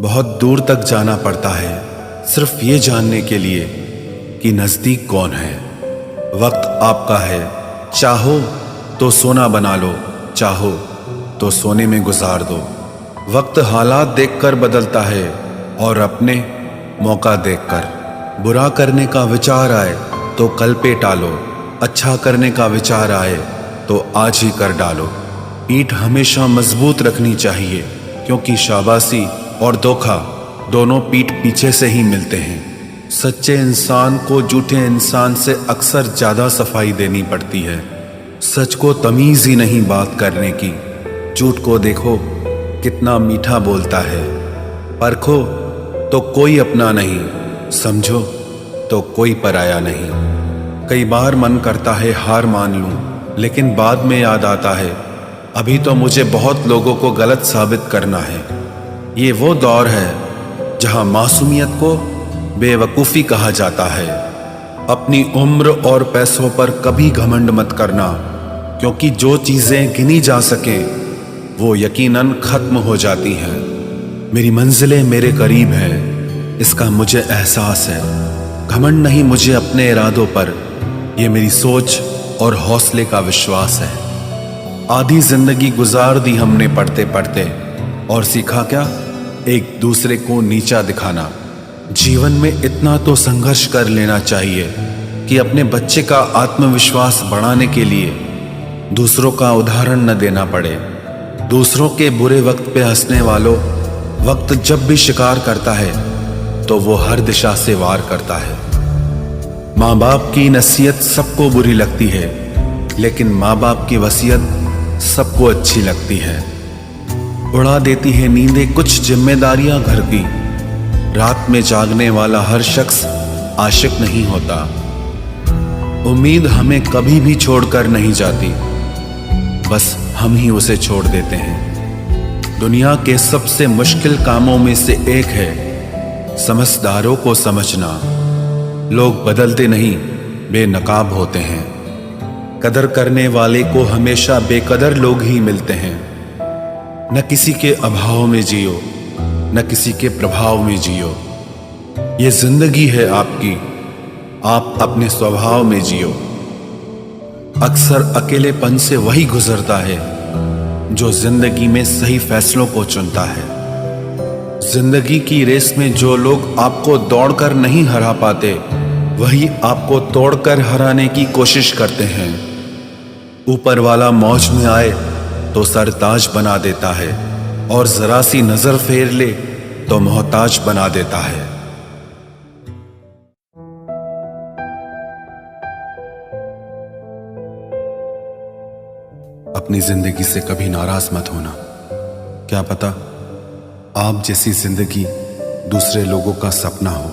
बहुत दूर तक जाना पड़ता है सिर्फ ये जानने के लिए कि नज़दीक कौन है। वक्त आपका है, चाहो तो सोना बना लो, चाहो तो सोने में गुजार दो। वक्त हालात देखकर बदलता है और अपने मौका देखकर। बुरा करने का विचार आए तो कल पे टालो, अच्छा करने का विचार आए तो आज ही कर डालो। पीठ हमेशा मजबूत रखनी चाहिए क्योंकि शाबाशी और धोखा दोनों पीठ पीछे से ही मिलते हैं। सच्चे इंसान को झूठे इंसान से अक्सर ज़्यादा सफाई देनी पड़ती है। सच को तमीज़ ही नहीं बात करने की। झूठ को देखो कितना मीठा बोलता है। परखो तो कोई अपना नहीं, समझो तो कोई पराया नहीं। कई बार मन करता है हार मान लूं, लेकिन बाद में याद आता है अभी तो मुझे बहुत लोगों को गलत साबित करना है। ये वो दौर है जहां मासूमियत को बेवकूफ़ी कहा जाता है। अपनी उम्र और पैसों पर कभी घमंड मत करना, क्योंकि जो चीज़ें गिनी जा सकें वो यकीनन ख़त्म हो जाती हैं। मेरी मंजिलें मेरे करीब हैं, इसका मुझे एहसास है। घमंड नहीं मुझे अपने इरादों पर, ये मेरी सोच और हौसले का विश्वास है। आधी जिंदगी गुजार दी हमने पढ़ते पढ़ते, और सीखा क्या? एक दूसरे को नीचा दिखाना। जीवन में इतना तो संघर्ष कर लेना चाहिए कि अपने बच्चे का आत्मविश्वास बढ़ाने के लिए दूसरों का उदाहरण न देना पड़े। दूसरों के बुरे वक्त पे हंसने वालों, वक्त जब भी शिकार करता है तो वो हर दिशा से वार करता है। माँ बाप की नसीहत सबको बुरी लगती है, लेकिन माँ बाप की वसीयत सबको अच्छी लगती है। उड़ा देती है नींदें कुछ जिम्मेदारियां घर की। रात में जागने वाला हर शख्स आशिक नहीं होता। उम्मीद हमें कभी भी छोड़कर नहीं जाती, बस हम ही उसे छोड़ देते हैं। दुनिया के सबसे मुश्किल कामों में से एक है समझदारों को समझना। लोग बदलते नहीं, बेनकाब होते हैं। कदर करने वाले को हमेशा बेकदर लोग ही मिलते हैं। न किसी के अभाव में जियो, न किसी के प्रभाव में जियो। ये जिंदगी है आपकी, आप अपने स्वभाव में जियो। अक्सर अकेलेपन से वही गुजरता है जो जिंदगी में सही फैसलों को चुनता है। जिंदगी की रेस में जो लोग आपको दौड़कर नहीं हरा पाते, वही आपको तोड़कर हराने की कोशिश करते हैं। ऊपर वाला मौज में आए तो सरताज बना देता है, और जरा सी नजर फेर ले तो मोहताज बना देता है। अपनी जिंदगी से कभी नाराज मत होना। क्या पता आप जैसी जिंदगी दूसरे लोगों का सपना हो।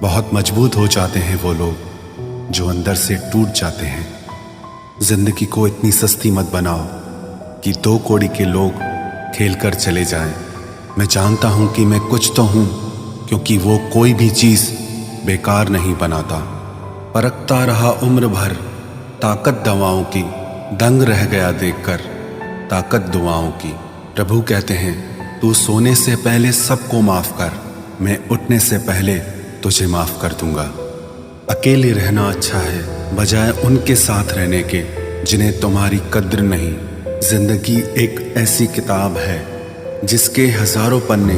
बहुत मजबूत हो जाते हैं वो लोग जो अंदर से टूट जाते हैं। जिंदगी को इतनी सस्ती मत बनाओ कि दो कौड़ी के लोग खेल कर चले जाएं। मैं जानता हूं कि मैं कुछ तो हूं, क्योंकि वो कोई भी चीज बेकार नहीं बनाता। परखता रहा उम्र भर ताकत दवाओं की, दंग रह गया देखकर ताकत दुआओं की। प्रभु कहते हैं तू सोने से पहले सबको माफ कर, मैं उठने से पहले तुझे माफ कर दूंगा। अकेले रहना अच्छा है बजाय उनके साथ रहने के जिन्हें तुम्हारी कद्र नहीं। जिंदगी एक ऐसी किताब है जिसके हजारों पन्ने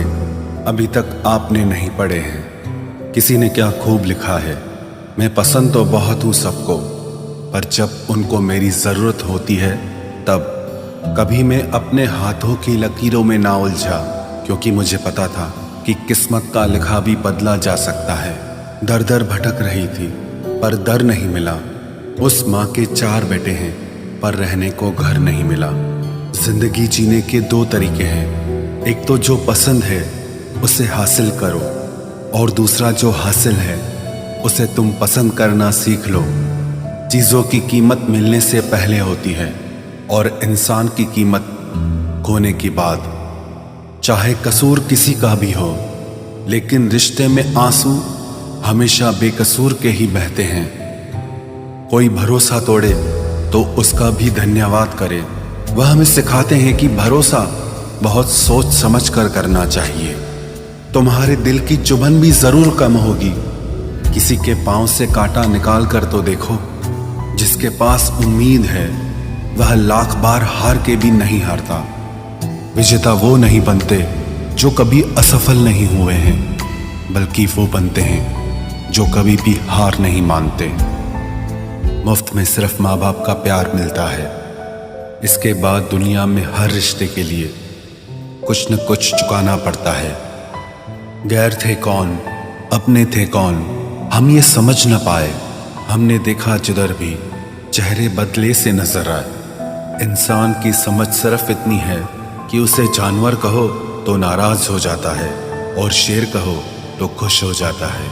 अभी तक आपने नहीं पढ़े हैं। किसी ने क्या खूब लिखा है, मैं पसंद तो बहुत हूँ सबको, पर जब उनको मेरी ज़रूरत होती है तब। कभी मैं अपने हाथों की लकीरों में ना उलझा, क्योंकि मुझे पता था कि किस्मत का लिखा भी बदला जा सकता है। दर दर भटक रही थी पर दर नहीं मिला। उस माँ के 4 बेटे हैं पर रहने को घर नहीं मिला। जिंदगी जीने के 2 तरीके हैं, एक तो जो पसंद है उसे हासिल करो, और दूसरा जो हासिल है उसे तुम पसंद करना सीख लो। चीज़ों की कीमत मिलने से पहले होती है और इंसान की कीमत खोने की बाद। चाहे कसूर किसी का भी हो, लेकिन रिश्ते में आंसू हमेशा बेकसूर के ही बहते हैं। कोई भरोसा तोड़े तो उसका भी धन्यवाद करे। वह हमें सिखाते हैं कि भरोसा बहुत सोच समझ कर करना चाहिए। तुम्हारे दिल की चुभन भी जरूर कम होगी। किसी के पांव से कांटा निकाल कर तो देखो। जिसके पास उम्मीद है वह लाख बार हार के भी नहीं हारता। विजेता वो नहीं बनते जो कभी असफल नहीं हुए हैं, बल्कि वो बनते हैं जो कभी भी हार नहीं मानते। मुफ्त में सिर्फ माँ बाप का प्यार मिलता है। इसके बाद दुनिया में हर रिश्ते के लिए कुछ न कुछ चुकाना पड़ता है। गैर थे कौन, अपने थे कौन, हम ये समझ न पाए। हमने देखा जिधर भी चेहरे बदले से नजर आए। इंसान की समझ सिर्फ इतनी है कि उसे जानवर कहो तो नाराज हो जाता है और शेर कहो तो खुश हो जाता है।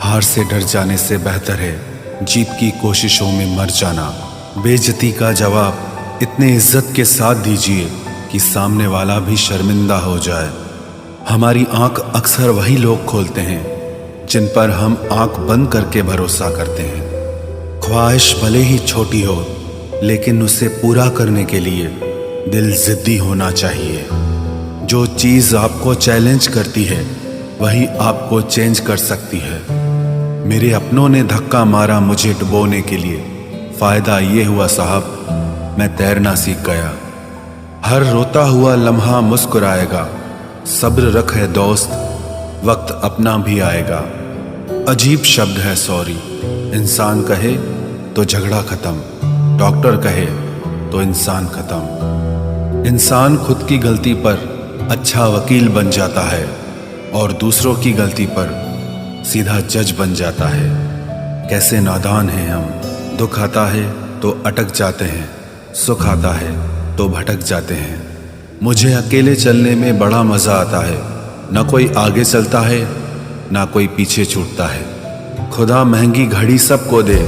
हार से डर जाने से बेहतर है जीत की कोशिशों में मर जाना। बेइज्जती का जवाब इतने इज्जत के साथ दीजिए कि सामने वाला भी शर्मिंदा हो जाए। हमारी आंख अक्सर वही लोग खोलते हैं जिन पर हम आंख बंद करके भरोसा करते हैं। ख्वाहिश भले ही छोटी हो, लेकिन उसे पूरा करने के लिए दिल जिद्दी होना चाहिए। जो चीज़ आपको चैलेंज करती है वही आपको चेंज कर सकती है। मेरे अपनों ने धक्का मारा मुझे डुबोने के लिए। फ़ायदा ये हुआ साहब, मैं तैरना सीख गया। हर रोता हुआ लम्हा मुस्कुराएगा। सब्र रख है दोस्त, वक्त अपना भी आएगा। अजीब शब्द है सॉरी। इंसान कहे तो झगड़ा खत्म, डॉक्टर कहे तो इंसान खत्म। इंसान खुद की गलती पर अच्छा वकील बन जाता है और दूसरों की गलती पर सीधा जज बन जाता है। कैसे नादान हैं हम। दुख आता है तो अटक जाते हैं, सुख आता है तो भटक जाते हैं। मुझे अकेले चलने में बड़ा मज़ा आता है। ना कोई आगे चलता है ना कोई पीछे छूटता है। खुदा महंगी घड़ी सबको दे,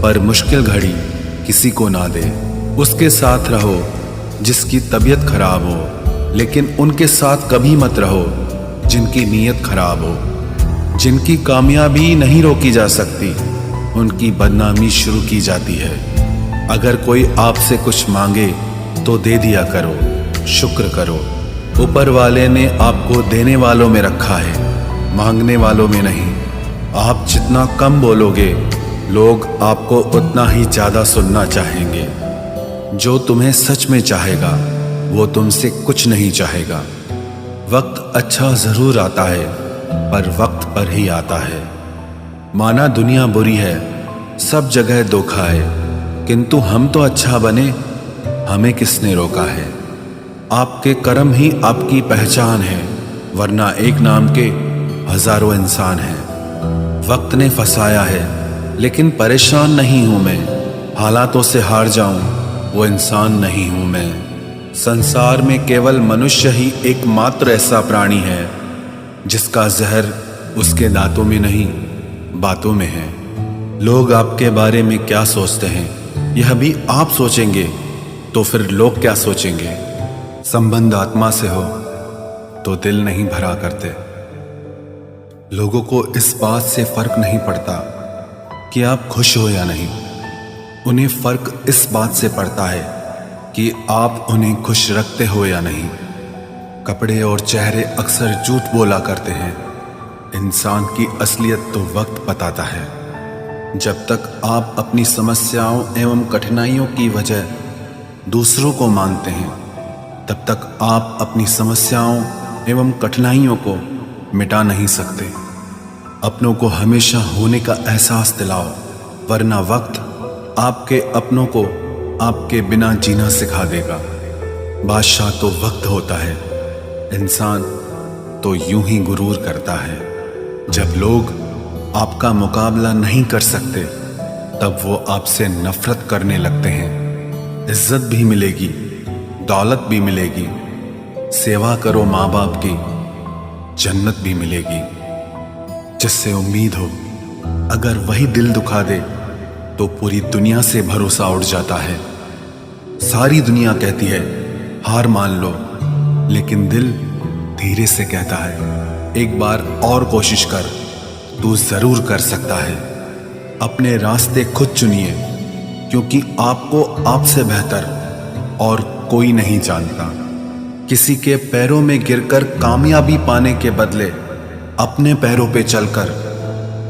पर मुश्किल घड़ी किसी को ना दे। उसके साथ रहो जिसकी तबीयत खराब हो, लेकिन उनके साथ कभी मत रहो जिनकी नीयत खराब हो। जिनकी कामयाबी नहीं रोकी जा सकती, उनकी बदनामी शुरू की जाती है। अगर कोई आपसे कुछ मांगे तो दे दिया करो, शुक्र करो। ऊपर वाले ने आपको देने वालों में रखा है, मांगने वालों में नहीं। आप जितना कम बोलोगे, लोग आपको उतना ही ज़्यादा सुनना चाहेंगे। जो तुम्हें सच में चाहेगा वो तुमसे कुछ नहीं चाहेगा। वक्त अच्छा ज़रूर आता है, पर वक्त पर ही आता है। माना दुनिया बुरी है, सब जगह धोखा है, किंतु हम तो अच्छा बने, हमें किसने रोका है। आपके कर्म ही आपकी पहचान है, वरना एक नाम के हजारों इंसान हैं। वक्त ने फंसाया है, लेकिन परेशान नहीं हूं मैं। हालातों से हार जाऊं वो इंसान नहीं हूं मैं। संसार में केवल मनुष्य ही एकमात्र ऐसा प्राणी है जिसका जहर उसके दांतों में नहीं, बातों में है। लोग आपके बारे में क्या सोचते हैं यह भी आप सोचेंगे तो फिर लोग क्या सोचेंगे। संबंध आत्मा से हो तो दिल नहीं भरा करते। लोगों को इस बात से फर्क नहीं पड़ता कि आप खुश हो या नहीं। उन्हें फर्क इस बात से पड़ता है कि आप उन्हें खुश रखते हो या नहीं। कपड़े और चेहरे अक्सर झूठ बोला करते हैं। इंसान की असलियत तो वक्त बताता है। जब तक आप अपनी समस्याओं एवं कठिनाइयों की वजह दूसरों को मानते हैं, तब तक आप अपनी समस्याओं एवं कठिनाइयों को मिटा नहीं सकते। अपनों को हमेशा होने का एहसास दिलाओ, वरना वक्त आपके अपनों को आपके बिना जीना सिखा देगा। बादशाह तो वक्त होता है, इंसान तो यूं ही गुरूर करता है। जब लोग आपका मुकाबला नहीं कर सकते, तब वो आपसे नफरत करने लगते हैं। इज्जत भी मिलेगी, दौलत भी मिलेगी। सेवा करो माँ बाप की, जन्नत भी मिलेगी। जिससे उम्मीद हो, अगर वही दिल दुखा दे तो पूरी दुनिया से भरोसा उड़ जाता है। सारी दुनिया कहती है हार मान लो, लेकिन दिल धीरे से कहता है एक बार और कोशिश कर, तू जरूर कर सकता है। अपने रास्ते खुद चुनिए, क्योंकि आपको आपसे बेहतर और कोई नहीं जानता। किसी के पैरों में गिरकर कामयाबी पाने के बदले अपने पैरों पे चलकर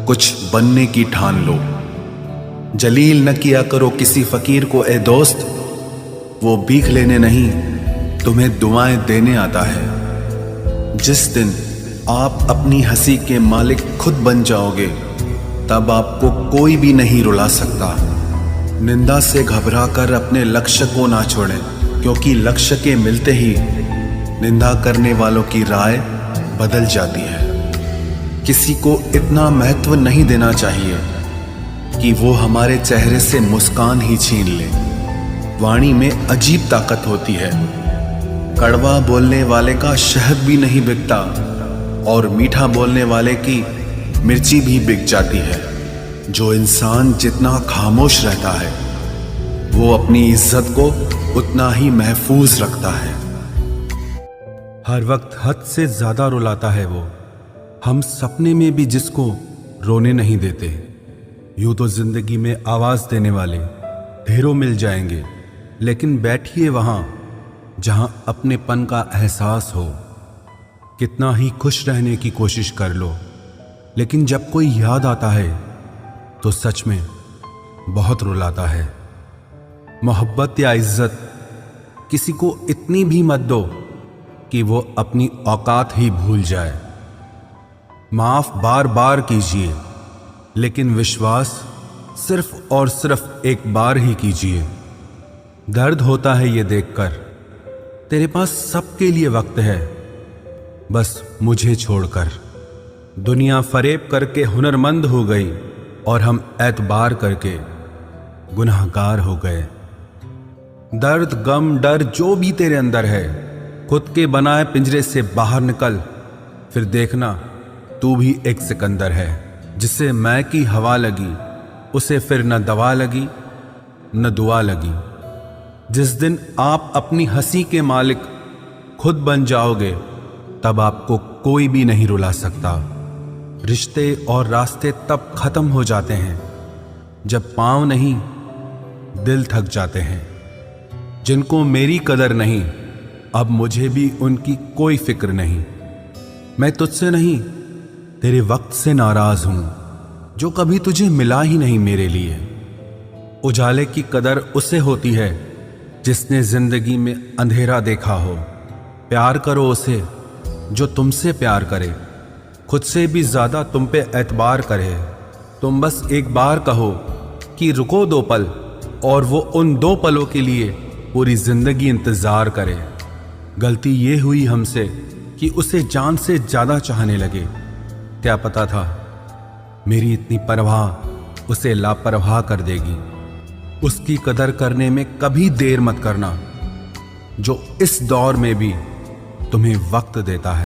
कुछ बनने की ठान लो। जलील न किया करो किसी फकीर को ए दोस्त, वो भीख लेने नहीं तुम्हें दुआएं देने आता है। जिस दिन आप अपनी हंसी के मालिक खुद बन जाओगे, तब आपको कोई भी नहीं रुला सकता। निंदा से घबराकर अपने लक्ष्य को ना छोड़ें, क्योंकि लक्ष्य के मिलते ही निंदा करने वालों की राय बदल जाती है। किसी को इतना महत्व नहीं देना चाहिए कि वो हमारे चेहरे से मुस्कान ही छीन ले। वाणी में अजीब ताकत होती है। कड़वा बोलने वाले का शहद भी नहीं बिकता और मीठा बोलने वाले की मिर्ची भी बिक जाती है। जो इंसान जितना खामोश रहता है, वो अपनी इज्जत को उतना ही महफूज रखता है। हर वक्त हद से ज्यादा रुलाता है वो। हम सपने में भी जिसको रोने नहीं देते। यूं तो जिंदगी में आवाज देने वाले ढेरों मिल जाएंगे, लेकिन बैठिए वहां जहां अपनेपन का एहसास हो। कितना ही खुश रहने की कोशिश कर लो, लेकिन जब कोई याद आता है तो सच में बहुत रुलाता है। मोहब्बत या इज्जत किसी को इतनी भी मत दो कि वो अपनी औकात ही भूल जाए। माफ बार बार कीजिए, लेकिन विश्वास सिर्फ और सिर्फ एक बार ही कीजिए। दर्द होता है ये देखकर, तेरे पास सबके लिए वक्त है, बस मुझे छोड़कर। दुनिया फरेब करके हुनरमंद हो गई और हम एतबार करके गुनाहगार हो गए। दर्द, गम, डर जो भी तेरे अंदर है, खुद के बनाए पिंजरे से बाहर निकल। फिर देखना तू भी एक सिकंदर है। जिसे मैं की हवा लगी, उसे फिर न दवा लगी न दुआ लगी। जिस दिन आप अपनी हंसी के मालिक खुद बन जाओगे, तब आपको कोई भी नहीं रुला सकता। रिश्ते और रास्ते तब खत्म हो जाते हैं जब पांव नहीं दिल थक जाते हैं। जिनको मेरी कदर नहीं, अब मुझे भी उनकी कोई फिक्र नहीं। मैं तुझसे नहीं, तेरे वक्त से नाराज हूं, जो कभी तुझे मिला ही नहीं मेरे लिए। उजाले की कदर उसे होती है जिसने जिंदगी में अंधेरा देखा हो। प्यार करो उसे जो तुमसे प्यार करे, खुद से भी ज्यादा तुम पे एतबार करे। तुम बस एक बार कहो कि रुको 2 पल, और वो उन 2 पलों के लिए पूरी जिंदगी इंतजार करे। गलती ये हुई हमसे कि उसे जान से ज्यादा चाहने लगे। क्या पता था मेरी इतनी परवाह उसे लापरवाह कर देगी। उसकी कदर करने में कभी देर मत करना, जो इस दौर में भी तुम्हें वक्त देता है।